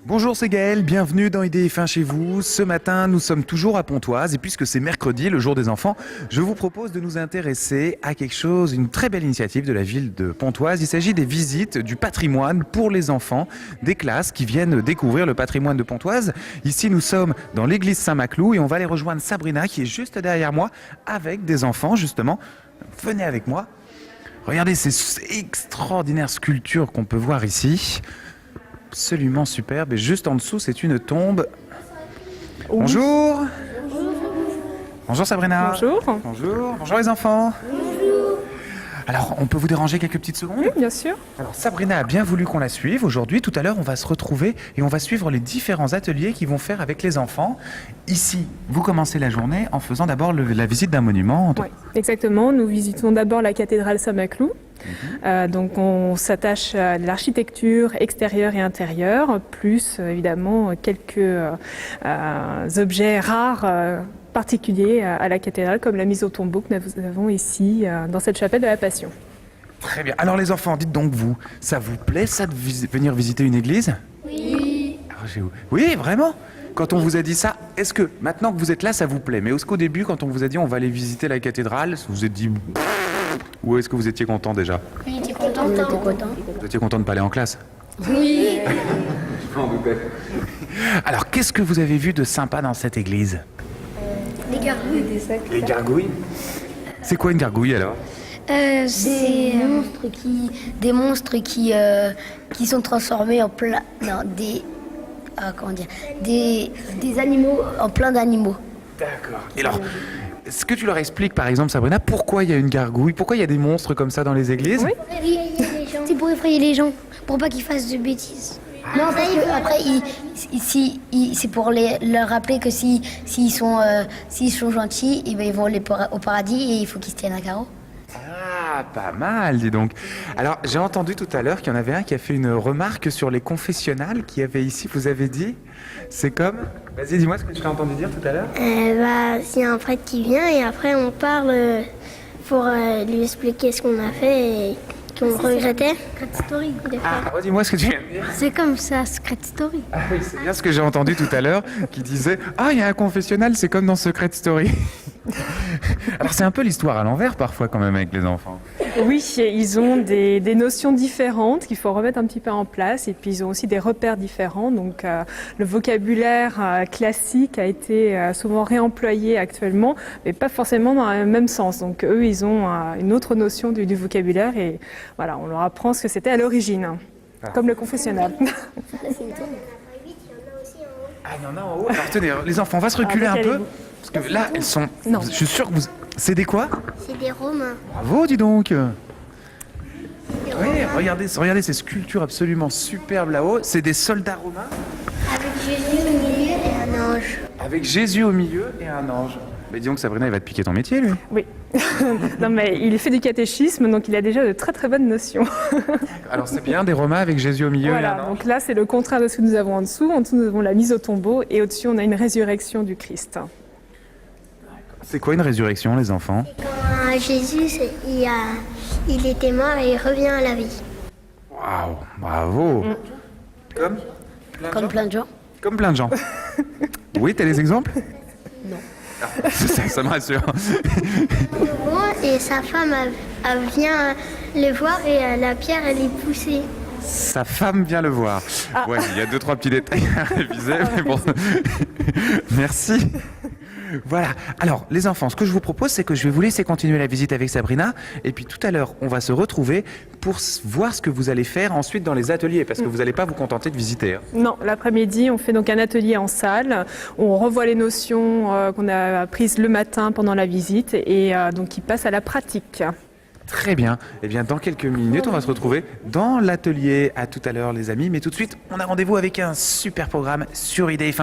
Bonjour, c'est Gaël, bienvenue dans IDF1 chez vous. Ce matin, nous sommes toujours à Pontoise et puisque c'est mercredi, le jour des enfants, je vous propose de nous intéresser à quelque chose, une très belle initiative de la ville de Pontoise. Il s'agit des visites du patrimoine pour les enfants, des classes qui viennent découvrir le patrimoine de Pontoise. Ici, nous sommes dans l'église Saint-Maclou et on va aller rejoindre Sabrina qui est juste derrière moi avec des enfants justement. Venez avec moi. Regardez ces extraordinaires sculptures qu'on peut voir ici. Absolument superbe. Et juste en dessous, c'est une tombe. Bonjour. Bonjour Sabrina. Bonjour. Bonjour. Bonjour les enfants. Bonjour. Alors, on peut vous déranger quelques petites secondes? Oui, bien sûr. Alors, Sabrina a bien voulu qu'on la suive. Aujourd'hui, tout à l'heure, on va se retrouver et on va suivre les différents ateliers qu'ils vont faire avec les enfants. Ici, vous commencez la journée en faisant d'abord la visite d'un monument. Oui, exactement. Nous visitons d'abord la cathédrale Saint-Maclou. Donc on s'attache à l'architecture extérieure et intérieure, plus évidemment quelques objets rares particuliers à la cathédrale, comme la mise au tombeau que nous avons ici dans cette chapelle de la Passion. Très bien. Alors les enfants, dites donc vous, ça vous plaît ça de venir visiter une église? Oui. Oui, vraiment? Quand on vous a dit ça, est-ce que maintenant que vous êtes là, ça vous plaît? Mais est-ce qu'au début, quand on vous a dit on va aller visiter la cathédrale, vous vous êtes dit... Ou est-ce que vous étiez content déjà? On était contents. Vous étiez content de pas aller en classe? Oui. Je m'en doutais. Alors, qu'est-ce que vous avez vu de sympa dans cette église? Les gargouilles. Les gargouilles? C'est quoi une gargouille alors? C'est des monstres qui sont transformés en plein des animaux en plein d'animaux. D'accord. Et alors, est-ce que tu leur expliques par exemple, Sabrina, pourquoi il y a une gargouille? Pourquoi il y a des monstres comme ça dans les églises? Oui. C'est pour effrayer les gens, pour pas qu'ils fassent de bêtises. Non, parce que après, c'est pour leur rappeler que s'ils sont gentils, et ben, ils vont aller au paradis et il faut qu'ils se tiennent à carreau. Ah, pas mal, dis donc. Alors, j'ai entendu tout à l'heure qu'il y en avait un qui a fait une remarque sur les confessionnals qu'il y avait ici. Vous avez dit, c'est comme... Vas-y, dis-moi ce que tu as entendu dire tout à l'heure. C'est un prêtre qui vient et après on parle pour lui expliquer ce qu'on a fait et qu'on regrettait. Secret Story. Ah, redis-moi ce que tu viens de dire. C'est comme ça, Secret Story. Ah oui, c'est bien ce que j'ai entendu tout à l'heure, qui disait « Ah, il y a un confessionnal, c'est comme dans Secret Story ». Alors c'est un peu l'histoire à l'envers parfois quand même avec les enfants. Oui, ils ont des notions différentes qu'il faut remettre un petit peu en place et puis ils ont aussi des repères différents. Donc le vocabulaire classique a été souvent réemployé actuellement, mais pas forcément dans le même sens. Donc eux, ils ont une autre notion du vocabulaire et voilà, on leur apprend ce que c'était à l'origine, comme le confessionnal. Ah, il y en a en haut. Alors tenez, les enfants, on va se reculer un peu. Parce que là, elles sont... Non. Je suis sûr que vous... C'est des quoi? C'est des Romains. Bravo, dis donc. Oui, regardez ces sculptures absolument superbes là-haut. C'est des soldats romains? Avec Jésus au milieu et un ange. Avec Jésus au milieu et un ange. Mais disons que Sabrina, il va te piquer ton métier, lui. Oui. Non, mais il fait du catéchisme, donc il a déjà de très très bonnes notions. Alors c'est bien, des Romains avec Jésus au milieu et un Voilà, ange. donc là c'est le contraire de ce que nous avons en dessous. En dessous nous avons la mise au tombeau et au-dessus on a une résurrection du Christ. C'est quoi une résurrection, les enfants? Quand Jésus, il était mort et il revient à la vie. Waouh, bravo. Comme plein de gens. Comme plein de gens. Oui, t'as des exemples? Non. Ah, ça me rassure. Et sa femme, elle vient le voir et la pierre, elle est poussée. Sa femme vient le voir. Ouais, il y a 2-3 petits détails à réviser, mais bon. Merci. Voilà. Alors, les enfants, ce que je vous propose, c'est que je vais vous laisser continuer la visite avec Sabrina. Et puis tout à l'heure, on va se retrouver pour voir ce que vous allez faire ensuite dans les ateliers. Parce que vous n'allez pas vous contenter de visiter. Hein. Non, l'après-midi on fait donc un atelier en salle. On revoit les notions qu'on a apprises le matin pendant la visite et donc qui passent à la pratique. Très bien. Eh bien, dans quelques minutes, on va se retrouver dans l'atelier. À tout à l'heure, les amis. Mais tout de suite, on a rendez-vous avec un super programme sur IDF1.